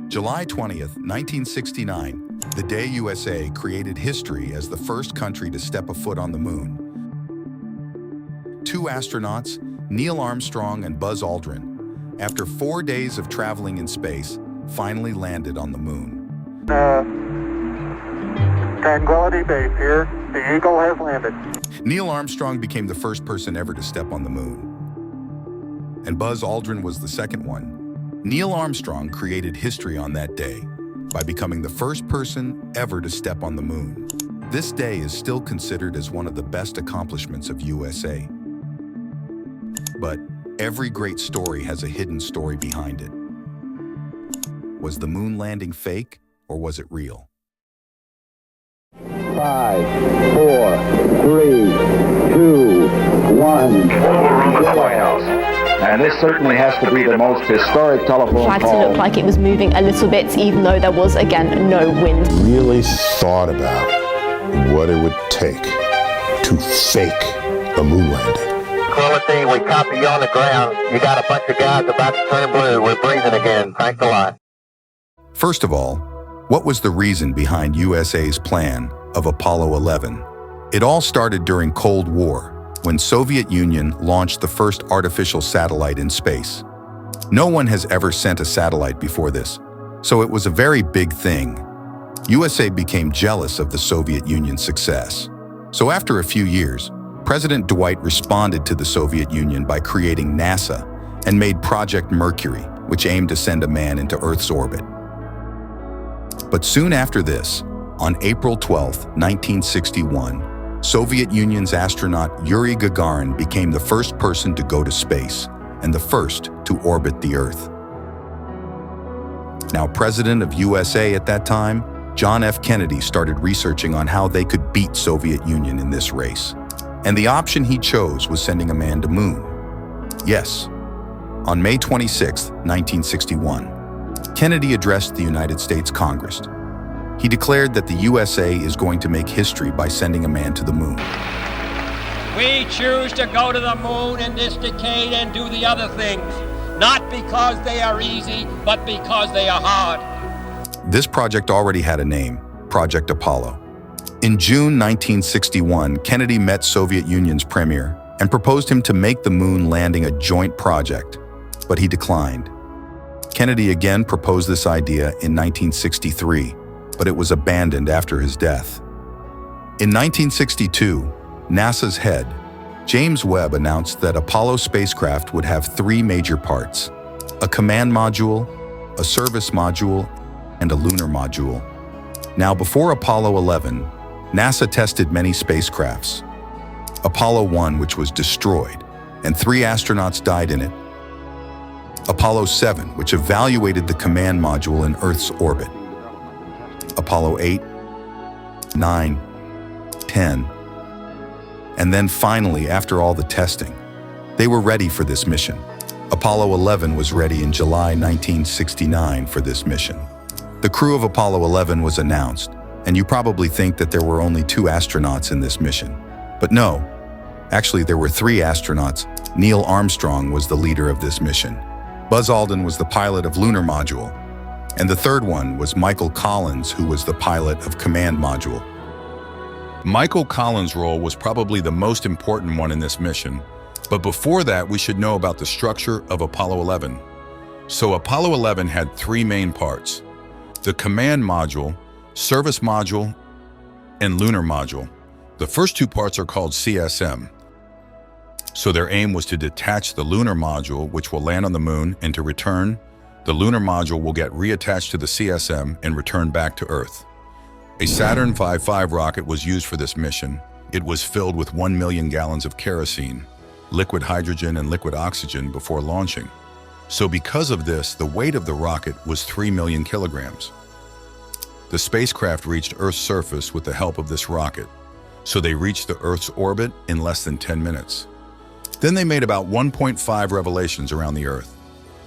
July 20th, 1969, the day USA created history as the first country to step a foot on the moon. Two astronauts, Neil Armstrong and Buzz Aldrin, after 4 days of traveling in space, finally landed on the moon. Tranquility Base here. The Eagle has landed. Neil Armstrong became the first person ever to step on the moon, and Buzz Aldrin was the second one. Neil Armstrong created history on that day by becoming the first person ever to step on the moon. This day is still considered as one of the best accomplishments of USA. But every great story has a hidden story behind it. Was the moon landing fake, or was it real? 5, 4, 3, 2, 1. The White House. And this certainly has to be the most historic telephone Flag call. to look like it was moving a little bit, even though there was, again, no wind. Really thought about what it would take to fake a moon landing. Quality, we copy you on the ground. You got a bunch of guys about to turn blue. We're breathing again. Thanks a lot. First of all, what was the reason behind USA's plan of Apollo 11? It all started during Cold War, when Soviet Union launched the first artificial satellite in space. No one has ever sent a satellite before this, so it was a very big thing. USA became jealous of the Soviet Union's success. So after a few years, President Dwight responded to the Soviet Union by creating NASA and made Project Mercury, which aimed to send a man into Earth's orbit. But soon after this, on April 12, 1961, Soviet Union's astronaut Yuri Gagarin became the first person to go to space and the first to orbit the Earth. Now, President of USA at that time, John F. Kennedy, started researching on how they could beat Soviet Union in this race. And the option he chose was sending a man to moon. Yes, on May 26, 1961, Kennedy addressed the United States Congress. He declared that the USA is going to make history by sending a man to the moon. We choose to go to the moon in this decade and do the other things, not because they are easy, but because they are hard. This project already had a name, Project Apollo. In June 1961, Kennedy met Soviet Union's premier and proposed him to make the moon landing a joint project, but he declined. Kennedy again proposed this idea in 1963, but it was abandoned after his death. In 1962, NASA's head, James Webb, announced that Apollo spacecraft would have 3 major parts: a command module, a service module, and a lunar module. Now, before Apollo 11, NASA tested many spacecrafts. Apollo 1, which was destroyed, and 3 astronauts died in it. Apollo 7, which evaluated the command module in Earth's orbit. Apollo 8, 9, 10. And then finally, after all the testing, they were ready for this mission. Apollo 11 was ready in July 1969 for this mission. The crew of Apollo 11 was announced, and you probably think that there were only 2 astronauts in this mission. But no, actually there were 3 astronauts. Neil Armstrong was the leader of this mission. Buzz Aldrin was the pilot of lunar module. And the third one was Michael Collins, who was the pilot of command module. Michael Collins' role was probably the most important one in this mission, but before that we should know about the structure of Apollo 11. So Apollo 11 had 3 main parts: the command module, service module, and lunar module. The first 2 parts are called CSM. So their aim was to detach the lunar module, which will land on the moon, and to return, the lunar module will get reattached to the CSM and return back to Earth. A Saturn V rocket was used for this mission. It was filled with 1 million gallons of kerosene, liquid hydrogen, and liquid oxygen before launching. So because of this, the weight of the rocket was 3 million kilograms. The spacecraft reached Earth's surface with the help of this rocket, so they reached the Earth's orbit in less than 10 minutes. Then they made about 1.5 revelations around the Earth.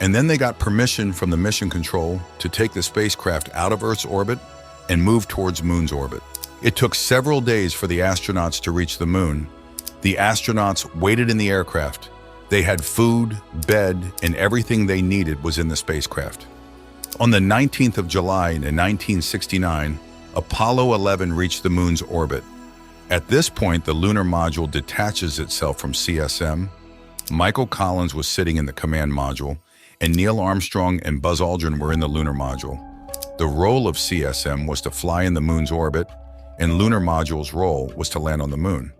And then they got permission from the mission control to take the spacecraft out of Earth's orbit and move towards Moon's orbit. It took several days for the astronauts to reach the Moon. The astronauts waited in the aircraft. They had food, bed, and everything they needed was in the spacecraft. On the 19th of July in 1969, Apollo 11 reached the moon's orbit. At this point, the lunar module detaches itself from CSM. Michael Collins was sitting in the command module, and Neil Armstrong and Buzz Aldrin were in the lunar module. The role of CSM was to fly in the moon's orbit, and lunar module's role was to land on the moon.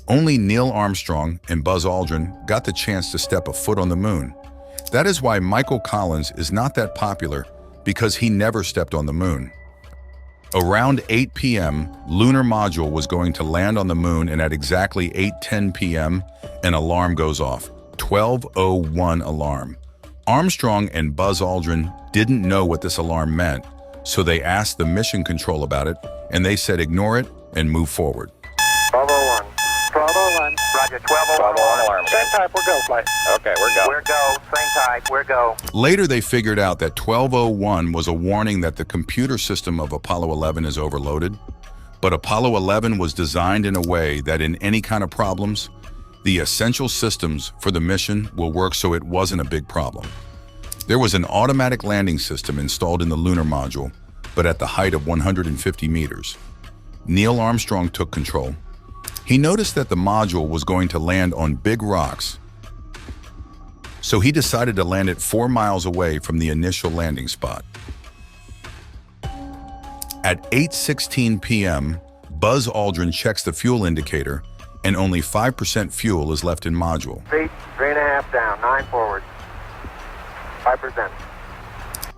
Only Neil Armstrong and Buzz Aldrin got the chance to step a foot on the moon. That is why Michael Collins is not that popular, because he never stepped on the moon. Around 8 p.m., lunar module was going to land on the moon, and at exactly 8:10 p.m., an alarm goes off. 12:01 alarm. Armstrong and Buzz Aldrin didn't know what this alarm meant, so they asked the mission control about it, and they said ignore it and move forward. 1201. 1201. Roger, 1201 alarm. Same type, we're go, flight. Okay, we're go. We're go, same type, we're go. Later, they figured out that 1201 was a warning that the computer system of Apollo 11 is overloaded. But Apollo 11 was designed in a way that in any kind of problems, the essential systems for the mission will work, so it wasn't a big problem. There was an automatic landing system installed in the lunar module, but at the height of 150 meters. Neil Armstrong took control. He noticed that the module was going to land on big rocks, so he decided to land it 4 miles away from the initial landing spot. At 8:16 p.m., Buzz Aldrin checks the fuel indicator, and only 5% fuel is left in module. Feet, 3.5 down, 9 forward. 5%.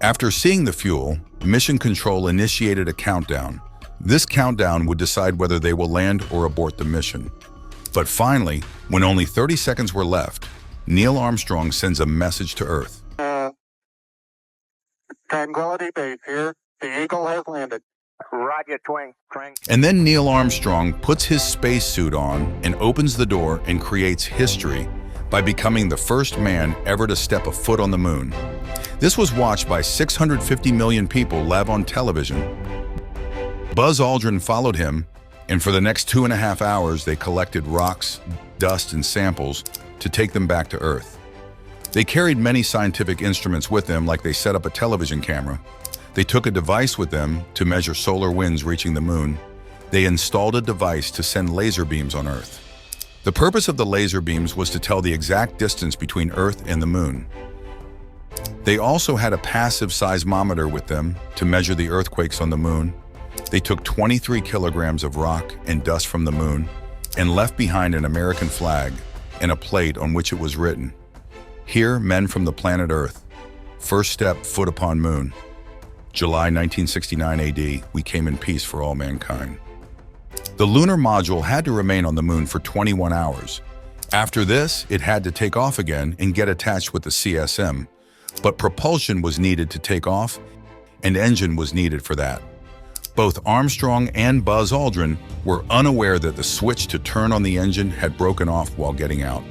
After seeing the fuel, Mission Control initiated a countdown. This countdown would decide whether they will land or abort the mission. But finally, when only 30 seconds were left, Neil Armstrong sends a message to Earth. Tranquility Base here. The Eagle has landed. Roger, twang. And then Neil Armstrong puts his spacesuit on and opens the door and creates history by becoming the first man ever to step a foot on the moon. This was watched by 650 million people live on television. Buzz Aldrin followed him, and for the next 2.5 hours, they collected rocks, dust, and samples to take them back to Earth. They carried many scientific instruments with them, like they set up a television camera. They took a device with them to measure solar winds reaching the moon. They installed a device to send laser beams on Earth. The purpose of the laser beams was to tell the exact distance between Earth and the moon. They also had a passive seismometer with them to measure the earthquakes on the moon. They took 23 kilograms of rock and dust from the moon and left behind an American flag and a plate on which it was written, "Here, men from the planet Earth. First step, foot upon moon. July 1969 AD, we came in peace for all mankind." The lunar module had to remain on the moon for 21 hours. After this, it had to take off again and get attached with the CSM, but propulsion was needed to take off, and engine was needed for that. Both Armstrong and Buzz Aldrin were unaware that the switch to turn on the engine had broken off while getting out.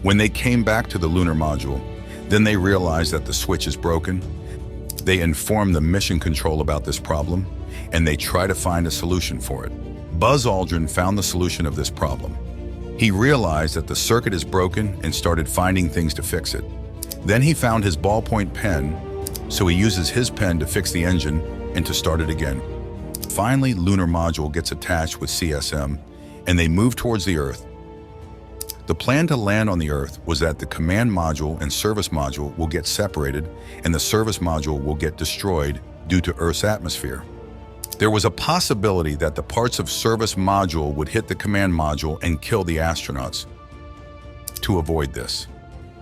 When they came back to the lunar module, then they realized that the switch is broken. They informed the mission control about this problem, and they try to find a solution for it. Buzz Aldrin found the solution of this problem. He realized that the circuit is broken and started finding things to fix it. Then he found his ballpoint pen, so he uses his pen to fix the engine and to start it again. Finally, lunar module gets attached with CSM, and they move towards the Earth. The plan to land on the Earth was that the command module and service module will get separated, and the service module will get destroyed due to Earth's atmosphere. There was a possibility that the parts of service module would hit the command module and kill the astronauts. To avoid this,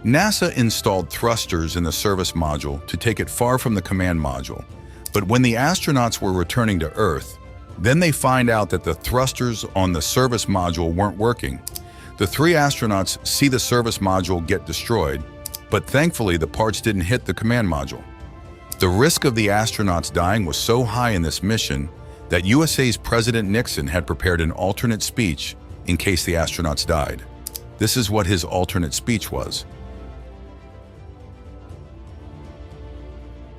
NASA installed thrusters in the service module to take it far from the command module. But when the astronauts were returning to Earth, then they find out that the thrusters on the service module weren't working. The 3 astronauts see the service module get destroyed, but thankfully the parts didn't hit the command module. The risk of the astronauts dying was so high in this mission that USA's President Nixon had prepared an alternate speech in case the astronauts died. This is what his alternate speech was.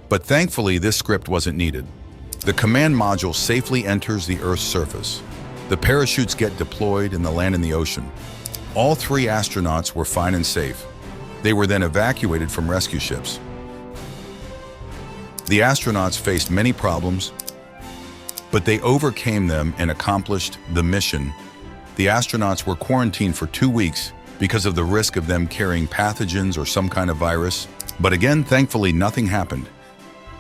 But thankfully, this script wasn't needed. The command module safely enters the Earth's surface. The parachutes get deployed and they land in the ocean. All 3 astronauts were fine and safe. They were then evacuated from rescue ships. The astronauts faced many problems, but they overcame them and accomplished the mission. The astronauts were quarantined for 2 weeks because of the risk of them carrying pathogens or some kind of virus. But again, thankfully, nothing happened.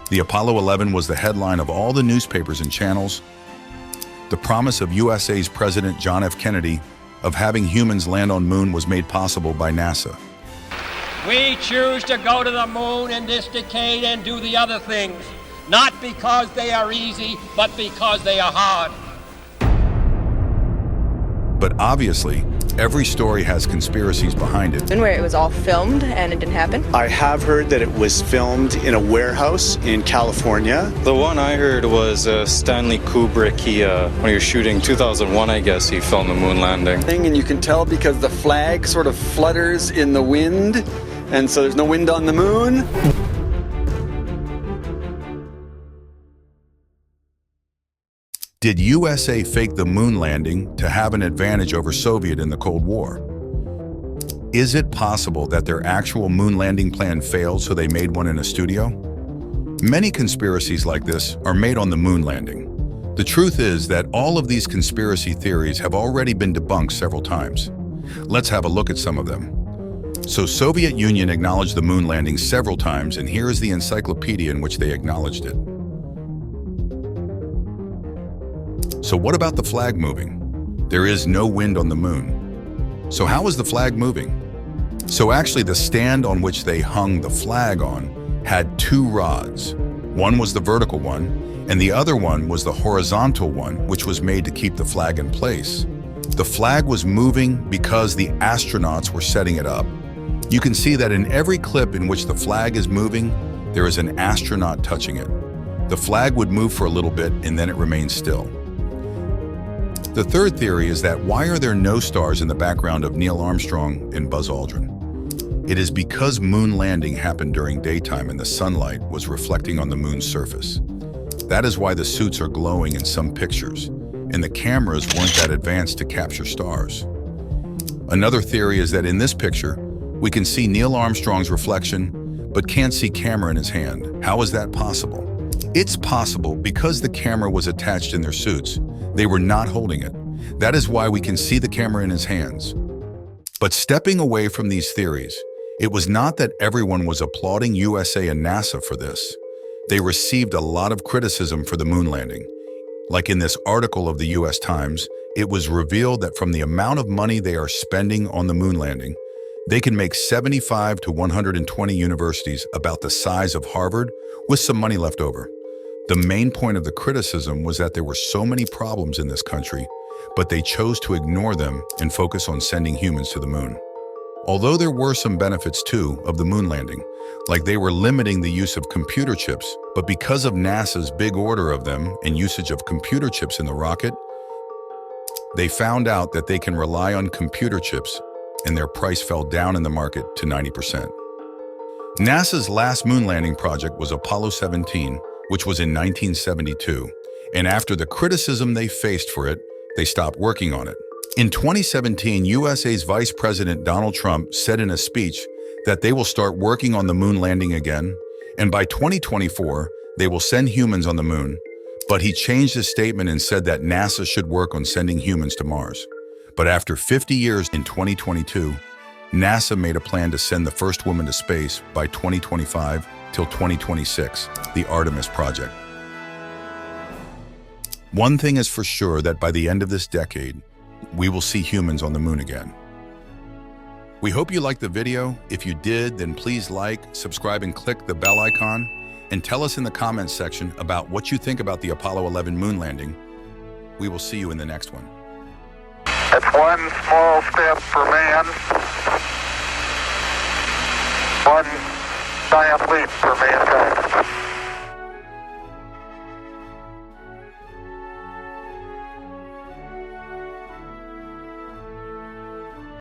The Apollo 11 was the headline of all the newspapers and channels. The promise of USA's President John F. Kennedy of having humans land on moon was made possible by NASA. We choose to go to the moon in this decade and do the other things, not because they are easy, but because they are hard. But obviously, every story has conspiracies behind it. Where it was all filmed and it didn't happen. I have heard that it was filmed in a warehouse in California. The one I heard was Stanley Kubrick. When he was shooting 2001, I guess, he filmed the moon landing. And you can tell because the flag sort of flutters in the wind, and so there's no wind on the moon. Did USA fake the moon landing to have an advantage over Soviet in the Cold War? Is it possible that their actual moon landing plan failed, so they made one in a studio? Many conspiracies like this are made on the moon landing. The truth is that all of these conspiracy theories have already been debunked several times. Let's have a look at some of them. So Soviet Union acknowledged the moon landing several times, and here is the encyclopedia in which they acknowledged it. So what about the flag moving? There is no wind on the moon. So how is the flag moving? So actually the stand on which they hung the flag on had 2 rods. One was the vertical one, and the other one was the horizontal one, which was made to keep the flag in place. The flag was moving because the astronauts were setting it up. You can see that in every clip in which the flag is moving, there is an astronaut touching it. The flag would move for a little bit and then it remains still. The third theory is that why are there no stars in the background of Neil Armstrong and Buzz Aldrin? It is because moon landing happened during daytime and the sunlight was reflecting on the moon's surface. That is why the suits are glowing in some pictures, and the cameras weren't that advanced to capture stars. Another theory is that in this picture, we can see Neil Armstrong's reflection, but can't see camera in his hand. How is that possible? It's possible because the camera was attached in their suits. They were not holding it. That is why we can see the camera in his hands. But stepping away from these theories, it was not that everyone was applauding USA and NASA for this. They received a lot of criticism for the moon landing. Like in this article of the US Times, it was revealed that from the amount of money they are spending on the moon landing, they can make 75 to 120 universities about the size of Harvard with some money left over. The main point of the criticism was that there were so many problems in this country, but they chose to ignore them and focus on sending humans to the moon. Although there were some benefits too of the moon landing, like they were limiting the use of computer chips, but because of NASA's big order of them and usage of computer chips in the rocket, they found out that they can rely on computer chips and their price fell down in the market to 90%. NASA's last moon landing project was Apollo 17, which was in 1972, and after the criticism they faced for it, they stopped working on it. In 2017, USA's Vice President Donald Trump said in a speech that they will start working on the moon landing again, and by 2024, they will send humans on the moon. But he changed his statement and said that NASA should work on sending humans to Mars. But after 50 years in 2022, NASA made a plan to send the first woman to space by 2025 till 2026, the Artemis project. One thing is for sure, that by the end of this decade, we will see humans on the moon again. We hope you liked the video. If you did, then please like, subscribe, and click the bell icon, and tell us in the comments section about what you think about the Apollo 11 moon landing. We will see you in the next one. It's one small step for man, one giant leap for mankind.